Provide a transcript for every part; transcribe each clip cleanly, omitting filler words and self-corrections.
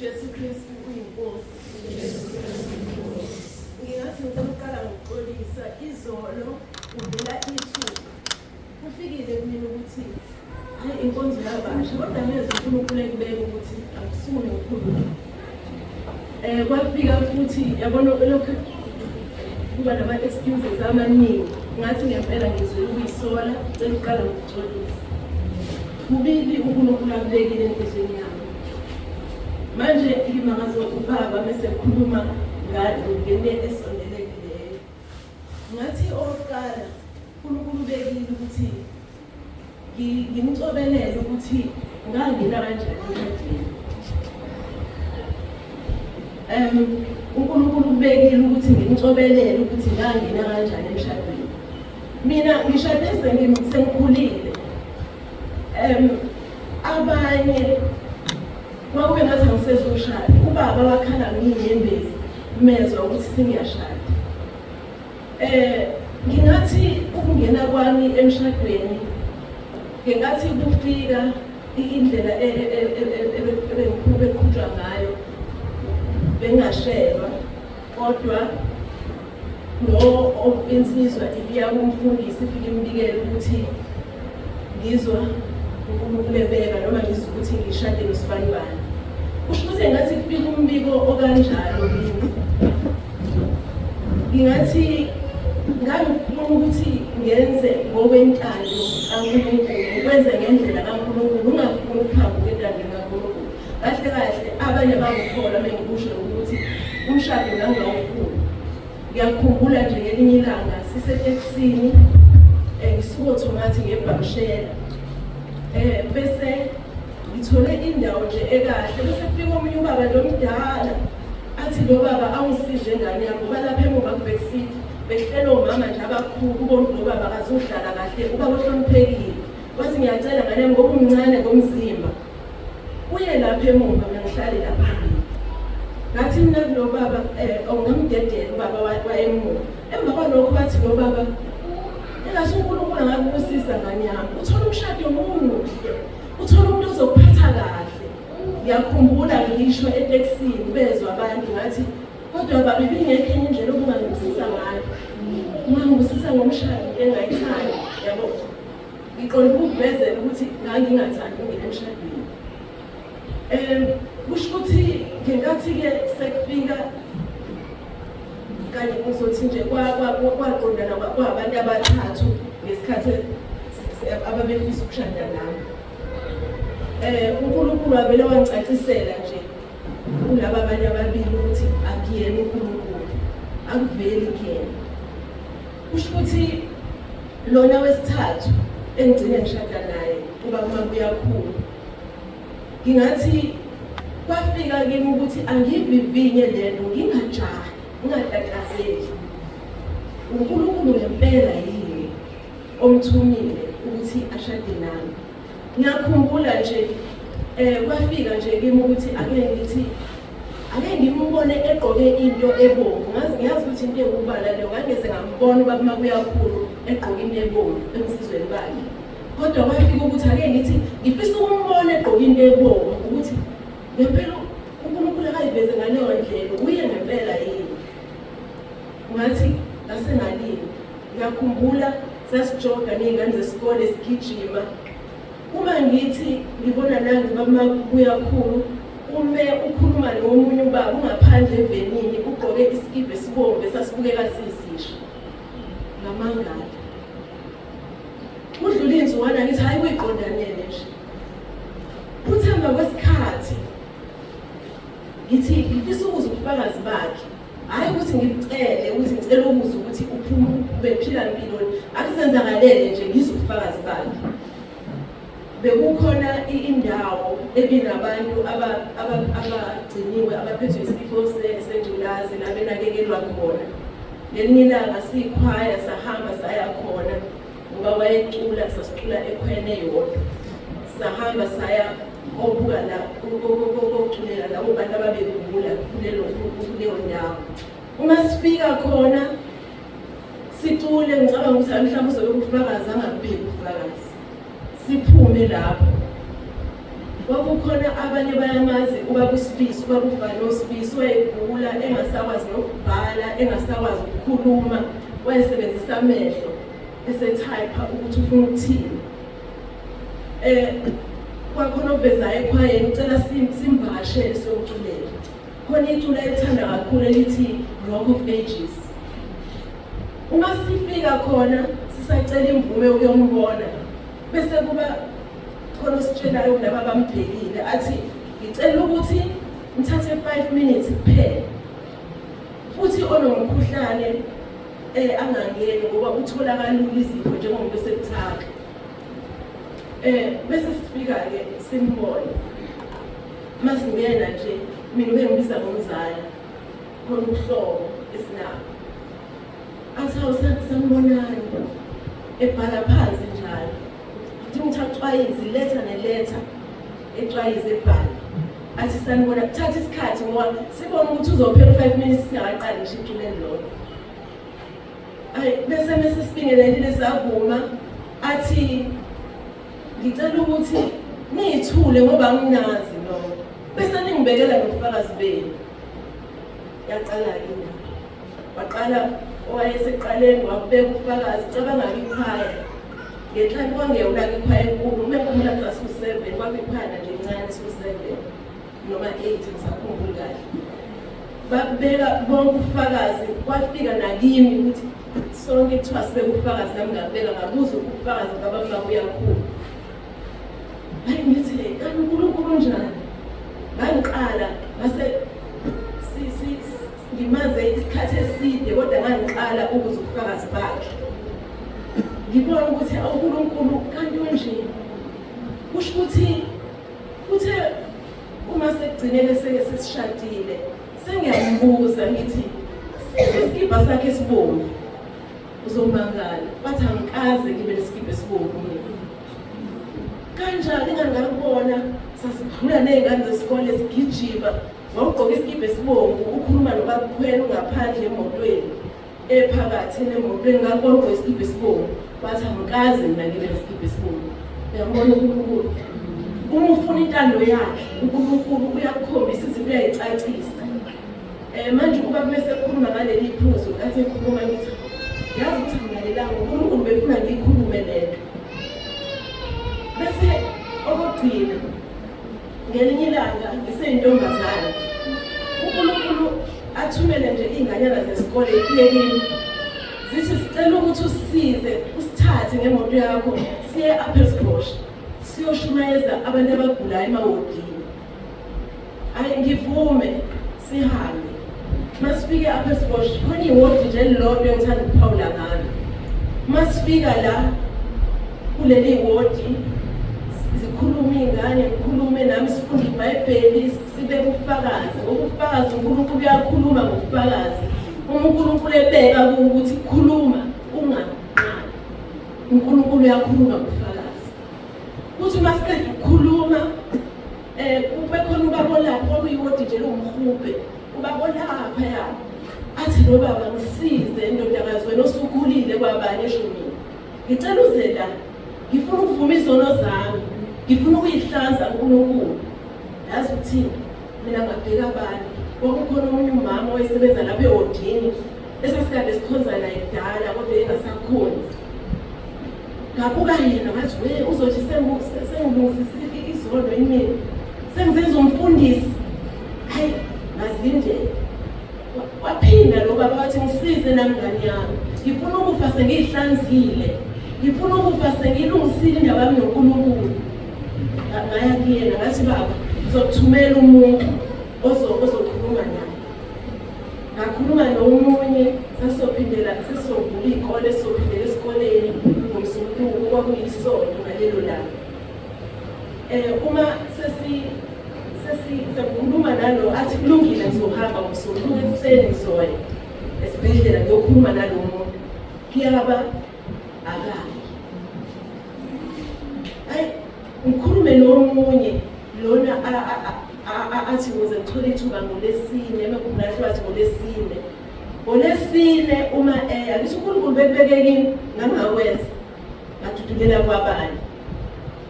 Jesu Kristu uyinkosi. Ngingathi ngicela ngokuxolisa izolo uvela ithuba. Kufikile kumina ukuthi hayi inkonzo yabasha kodwa ngeze uNkulunkulu ekubeka ukuthi akusune ukhulume. Kwafika futhi yabona lokho kuba nama-excuses amaningi. Ngathi ngempela ngizwe ukuyisola ngicela uqala ngokuxolisa. Kubili uNkulunkulu akubekile enhlizweni yami. Manje ngimangazo ubaba bese ekhuluma ngene esondelekileyo. Ngathi oqala uNkulunkulu ubekile ukuthi ngimcobelele ukuthi ngangina kanjani emshadweni. uNkulunkulu ubekile ukuthi ngimcobelele ukuthi ngangina kanjani emshadweni. Mina ngishade sengikhulile. Abanye wakube ngathi angisezoshada. Ubaba wakhala ngiyembezi mezwa ukuthi sengiyashada. Ngingathi ukungena kwami emshadweni ngingathi kufika indlela ebeqhutshwa ngayo bengashelwa kodwa insizwa ibiya kumfundisi ifike imbikele ukuthi ngizwa uNkulunkulu ebeka noma ngizwa ukuthi ngishade nosibani. Kusho ukuthi ngathi kufika umbiko okanjalo kimi. Ngingathi ngangifuna ukuthi ngenze ngokwentando kaNkulunkulu, ukwenze ngendlela kaNkulunkulu, ungafuni ukuphambuka entandweni kaNkulunkulu. Kahle kahle abanye bangikholwa mengikusho ukuthi umshado ngangawufuni. Ngiyakhumbula nje ngelinye ilanga sisetekisini ngisuka automatic ngebhamshela. Bese ngithole indawo nje ekahle bese kufika omunye ubaba lomdala athi lo baba awusize ngane yami ngoba lapha emuva kubesithi behlela omama nje abakhulu ubona lo baba akazohlala kahle ubaba ohloniphekile. Wathi ngiyacela ngane yami ngoba umncane ngomzimba uye lapha emuva ngihlale lapha. Ngathi mina lo baba ongamdedela ubaba wayemuva. Emva kwalokho bathi lo baba engase uNkulunkulu angakubusisa ngane yami. Uthola umshado omuhle. Uthola umuntu ozokuphatha kahle. Ngiyakhumbula ngisho etekisini bezwe abantu ngathi kodwa baba ibingekho enye indlela okungangibusisa ngayo. Ungangibusisa ngomshado engayithandi yabo. Ngiqonda ukuvezela ukuthi ngangingathandi ukungena emshadweni. Kusho ukuthi ngenkathi-ke sekufika kanye ngizothi nje kwaqondana kwabantu abathathu ngesikhathi ababefisa ukushada nami. uNkulunkulu wabele wangicacisela nje kulaba abanye ababili ukuthi akuyena uNkulunkulu, akuveli kuyena. Kusho ukuthi lona wesithathu engigcine ngishada naye kuba Mabuyakhulu. Ngingathi kwafika kimi ukuthi angivivinye lento ngingajahi, ngingatatazeli. uNkulunkulu ngempela yini omthumile ukuthi ashade nami. Ngiyakhumbula nje kwafika nje kimi ukuthi ake ngimbone egqoke into ebomvu. Ngiyazi ukuthi into ekubala leyo ngangeze ngambona ubaba Mabuyakhulu egqoke into ebomvu emsizweni bakhe. Kodwa kwafika ukuthi ake ngithi ngifisa ukumbona egqoke into ebomvu ukuthi ngempela uNkulunkulu akayiveze ngaleyo ndlela uye ngempela yini. Ngathi ngasengalini. Ngiyakhumbula sasijoga nezingane zesikole sigijima. Uma ngithi ngibona nangu ubaba Mabuyakhulu ume ukhuluma nomunye ubaba ungaphandle evenini ugqoke iskipa esibomvu esasibukeka sisisho ngamangala. Kudlula inzwana ngithi hayi kuyiqondanele nje. Kuthamba kwesikhathi ngithi ngifisa ukuzwa ubufakazi bakhe. Hayi ukuthi ngicela ukuzwa ukuthi bephila impilo akusenzakalele nje ngizwe ubufakazi bakhe. Bekukhona indawo ebinabantu abagciniwe abaphethwe isifo sengculazi nabenakekelwa khona. Ngelinye ilanga siyikhwaya sahamba saya khona ngoba wayecula sasicula ekhwene yodwa. Sahamba saya obuka la ukuculela labo bantu ababegula kuleyo ndawo. Uma sifika khona sicule ngicabanga ukuthi mhlawumbe uzobeka ubufakazi angabheki ubufakazi. Siphume lapho kwakukhona abanye bayamazi ubaba uSibisi, ubaba uVanosibisi wayegula engasakwazi nokubhala, engasakwazi ukukhuluma, wayesebenzisa amehlo esetype ukuthi ufuna ukuthini. Kwakhona ovezayo ekhwayeni ucela simvakashele siyoculela. Khona iculo ayithanda kakhulu elithi Rock of Ages. Uma sifika khona sisacela imvume yokumbona, bese kuba khona ositshelayo laba bambhekile athi ngicela ukuthi ngithathe 5 minutes kuphela, futhi onomkhuhlane angangeni ngoba utholakala lula izifo njengomuntu osebuthaka. Bese sifika-ke simbone, masingena nje mina bengibiza ngomzala khona ubuhlobo esinabo. Athi awusambonani ebhala phansi njalo, uthi axwayizi letha neletha exwayizi ebhala. Athi sanibona kuthatha isikhathi ngoba sibona ukuthi uzophela 5 minutes singaqali ngisho iculeni lona. Bese sibingelelile savuma, athi ngicela ukuthi niyithule ngoba anginazi no. Bese ningibekela nobufakazi benu. Yaqala-ke indaba. Waqala owayeseqaleni wabeka ubufakazi, cabanga ikhaya. Ngenhlani kwangeyona-ke ikhaya enkulu, umekhumbula sasiwu-7, kwaba ikhaya nje encane siwu-7 noma 8 ngisakhumbula kahle. Babeka bonke ubufakazi, kwafika nakimi ukuthi sonke kuthiwa sibeke ubufakazi, nami ngabeka ngabuza ubufakazi baba Mabuyakhulu. Hayi ngithi kanti uNkulunkulu njani? Ngangiqala ngase ngimaze isikhathi eside kodwa ngangiqala ukuze ubufakazi bakhe. Ngibona ukuthi uNkulunkulu kanti unje. Kusho ukuthi uthe uma sekugcinele sesishadile sengiyambuza ngithi isikibha sakhe esibomvu uzomangala, bathi angikaze ngibe nesikibha esibomvu mina. Kanjani ngangakubona sasikhulula nezingane zesikole sigijima, wawugqoka isikibha esibomvu ukhuluma nobakhwela ungaphandle emotweni ephakathi nemotweni, ngakubona ugqoka isikibha esibomvu, bathi angikaze mina ngibe nesikibha esibomvu. Uyabona uNkulunkulu uma ufuna intando yakhe, uNkulunkulu uyakukhombisa izinto, uyayicacisa. Manje kuba bese khuluma ngaleli phuzu athi ekhuluma ngithi yazi ukuthi ngilalelanga uNkulunkulu befuna ngikhulume lento. Bese okugcina ngelinye ilanga ngiseyintombazane, uNkulunkulu athumele nje iy'nganyana zesikole ifike kimi zithi sicela ukuthi usisize usithathe ngemoto yakho siye eAppelsbush siyoshumayeza abantu abagulayo emawodini. Hayi ngivume sihambe. Masifike eAppelsbush khona iwodi nje elilodwa engithanda ukuphawula ngalo. Masifika la kuleli wodi sikhuluma iy'ngane, ngikhulume nami, sifunde iBhayibheli, sibeke ubufakazi. Ubufakazi uNkulunkulu uyakhuluma ngobufakazi. Uma uNkulunkulu ebeka ukuthi khuluma unganqali, uNkulunkulu uyakhuluma ngobufakazi. Kuthi uma siqeda ukukhuluma kube khona ubabolayo kwakuyiwodi nje lomhubhe, ubabolaphaya athi lo baba ngisize ndodakazi wena osukhulile kwabanye eshumini, ngicela uze la, ngifuna ukuvuma izono zami, ngifuna ukuyihlanza uNkulunkulu. Yazi uthini mina ngabheka abantu, kwakukhona omunye umama owayesebenza lapha ewodini esasikade sikhonza naye kudala kodwa engasakhoni. Ngabuka yena ngathi we uzothi sengilungisisile izono imini, sengizenza umfundisi. Hayi ngazinde waphinda lo baba wathi ngisize nami ngani yami, ngifuna ukufa sengihlanzile, ngifuna ukufa sengilungisile indaba yami noNkulunkulu. Ngaya kuyena ngathi baba ngizokuthumela umuntu ozokhuluma naye. Ngakhuluma nomunye, sasophindela sesovula iy'kole, sophindela esikoleni ngomsombuluko kwakuyisonto ngalelo langa. Uma sesikhuluma nalo athi kulungile ngizohamba ngomsombuluko ekuseni ngizoya esibhedlela ngiyokhuluma nalo muntu. Kuyaba akayi. Hayi ngikhulume nomunye lona athi ukuze ngithole ithuba ngoLesine, emekhumbula athi ngoLesine. NgoLesine uma ngisho uNkulunkulu bekubeke kimi ngangakwenza ngadudulela kwabanye.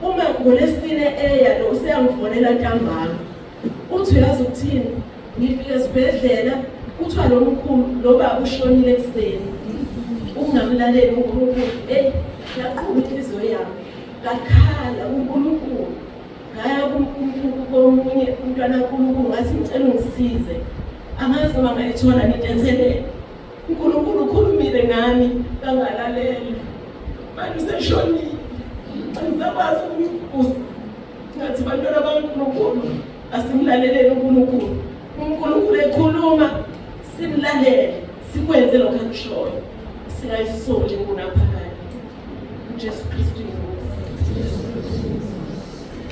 Uma uma ngolesine eya lo seyangifonela ntambama uthi uyazi ukuthini ngifike esibhedlela kuthiwa lo mkhulu lo baba ushonile ekuseni ukungamlaleli uNkulunkulu yaqhuba inhliziyo yami ngakhala uNkulunkulu ngaya komunye umntwana kaNkulunkulu ngathi ngicela ungisize angazi noma ngayithola nentenzelelo uNkulunkulu ukhulumile ngami kangalaleli manje useshonile angisakwazi ukuyibuza ngathi bantwana bakaNkulunkulu asimlaleleni uNkulunkulu uNkulunkulu ekhuluma simlalele sikwenze lokho akushoyo singayisoli kunaphakade uJesu Kristu